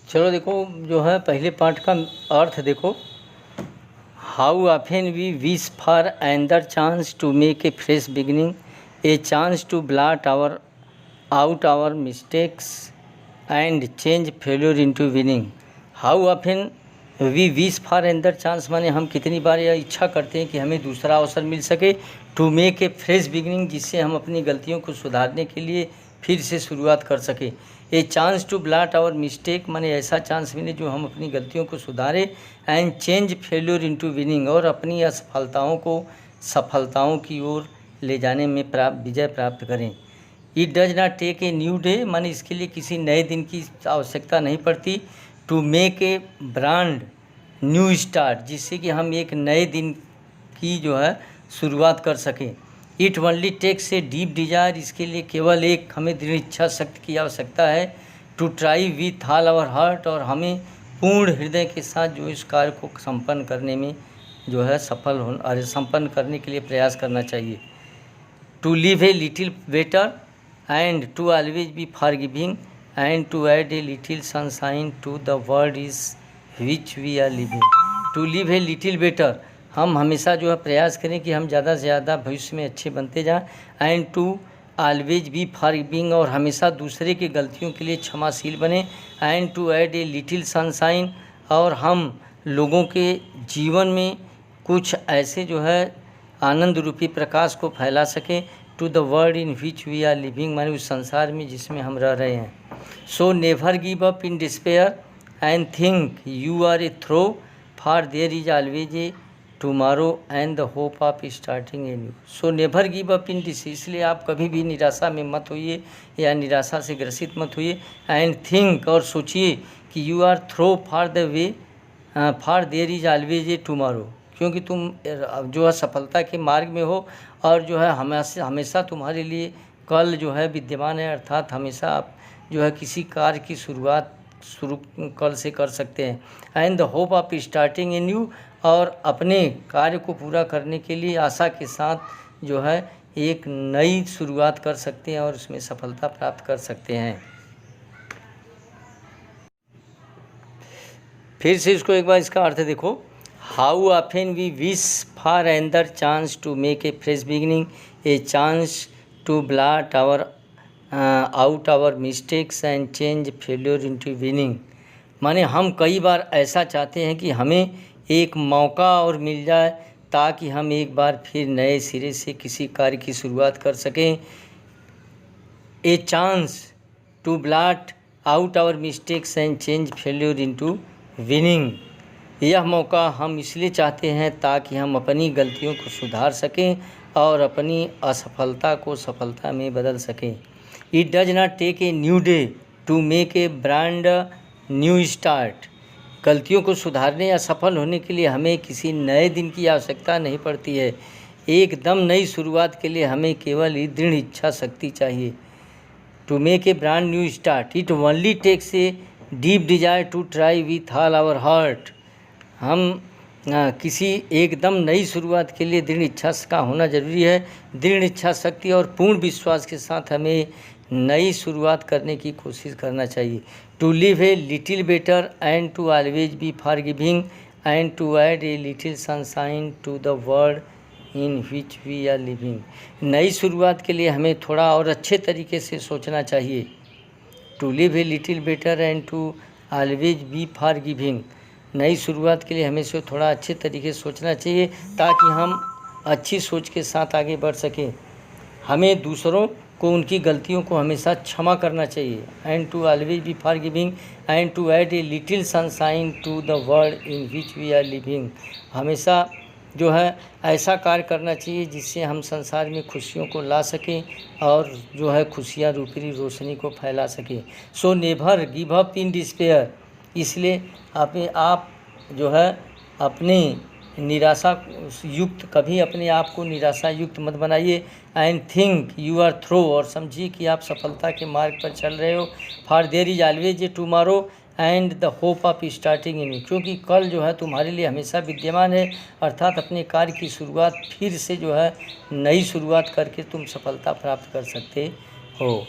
चलो देखो जो है पहले पार्ट का अर्थ देखो। How often we wish for another chance to make a fresh beginning, a chance to blot out our mistakes and change failure into winning. How often we wish for another chance माने हम कितनी बार यह इच्छा करते हैं कि हमें दूसरा अवसर मिल सके, to make a fresh beginning जिससे हम अपनी गलतियों को सुधारने के लिए फिर से शुरुआत कर सके। A chance to blot our mistake माने ऐसा चांस मिले जो हम अपनी गलतियों को सुधारें, and change failure into winning और अपनी असफलताओं को सफलताओं की ओर ले जाने में विजय प्राप्त करें। It does not take a new day माने इसके लिए किसी नए दिन की आवश्यकता नहीं पड़ती। To make a brand new start जिससे कि हम एक नए दिन की जो है शुरुआत कर सकें। It only takes a deep desire इसके लिए केवल एक हमें दृढ़ इच्छा शक्ति की आवश्यकता है। To try with all our heart और हमें पूर्ण हृदय के साथ जो इस कार्य को संपन्न करने में जो है संपन्न करने के लिए प्रयास करना चाहिए। To live a little better and to always be forgiving and to add a little sunshine to the world is which we are living. To live a little better हम हमेशा जो है प्रयास करें कि हम ज़्यादा से ज़्यादा भविष्य में अच्छे बनते जाएं। And to always be forgiving और हमेशा दूसरे की गलतियों के लिए क्षमाशील बने। And to add a little sunshine और हम लोगों के जीवन में कुछ ऐसे जो है आनंद रूपी प्रकाश को फैला सकें। To the world in which we are living माने उस संसार में जिसमें हम रह रहे हैं। So never give up in despair and think you are a throw for there is always a tomorrow and the hope of starting a new. So never give up in this इसलिए आप कभी भी निराशा में मत होइए या निराशा से ग्रसित मत होइए। एंड थिंक और सोचिए कि you are throw for the way for there is always a tomorrow क्योंकि तुम जो है सफलता के मार्ग में हो और जो है हमेशा तुम्हारे लिए कल जो है विद्यमान है। अर्थात हमेशा आप जो है किसी कार्य की शुरुआत कल से कर सकते हैं। And the hope of starting a new और अपने कार्य को पूरा करने के लिए आशा के साथ जो है एक नई शुरुआत कर सकते हैं और उसमें सफलता प्राप्त कर सकते हैं। फिर से इसको एक बार इसका अर्थ देखो। How often we wish for another chance to make a fresh beginning, a chance to blot out our mistakes and change failure into winning माने हम कई बार ऐसा चाहते हैं कि हमें एक मौका और मिल जाए ताकि हम एक बार फिर नए सिरे से किसी कार्य की शुरुआत कर सकें। A chance to blot out our mistakes and change failure into winning यह मौका हम इसलिए चाहते हैं ताकि हम अपनी गलतियों को सुधार सकें और अपनी असफलता को सफलता में बदल सकें। It does not take a new day to make a brand new start गलतियों को सुधारने या सफल होने के लिए हमें किसी नए दिन की आवश्यकता नहीं पड़ती है। एकदम नई शुरुआत के लिए हमें केवल दृढ़ इच्छा शक्ति चाहिए। To make a brand new start it only takes a deep desire to try with all our heart हम किसी एकदम नई शुरुआत के लिए दृढ़ इच्छा का होना जरूरी है। दृढ़ इच्छा शक्ति और पूर्ण विश्वास के साथ हमें नई शुरुआत करने की कोशिश करना चाहिए। To live a little better and to always be forgiving and to add a little sunshine to the world in which we are living नई शुरुआत के लिए हमें थोड़ा और अच्छे तरीके से सोचना चाहिए। To live a little better and to always be forgiving नई शुरुआत के लिए हमें से थोड़ा अच्छे तरीके से सोचना चाहिए ताकि हम अच्छी सोच के साथ आगे बढ़ सकें। हमें दूसरों को उनकी गलतियों को हमेशा क्षमा करना चाहिए। And to always be forgiving and to add a little sunshine to the world in which we are living हमेशा जो है ऐसा कार्य करना चाहिए जिससे हम संसार में खुशियों को ला सकें और जो है खुशियाँ रूपी रोशनी को फैला सकें। सो never give up in despair इसलिए आप जो है अपने निराशा युक्त कभी अपने आप को निराशा युक्त मत बनाइए। And think you are throw और समझिए कि आप सफलता के मार्ग पर चल रहे हो। For there is always a tomorrow and the hope of starting in क्योंकि कल जो है तुम्हारे लिए हमेशा विद्यमान है। अर्थात अपने कार्य की शुरुआत फिर से जो है नई शुरुआत करके तुम सफलता प्राप्त कर सकते हो।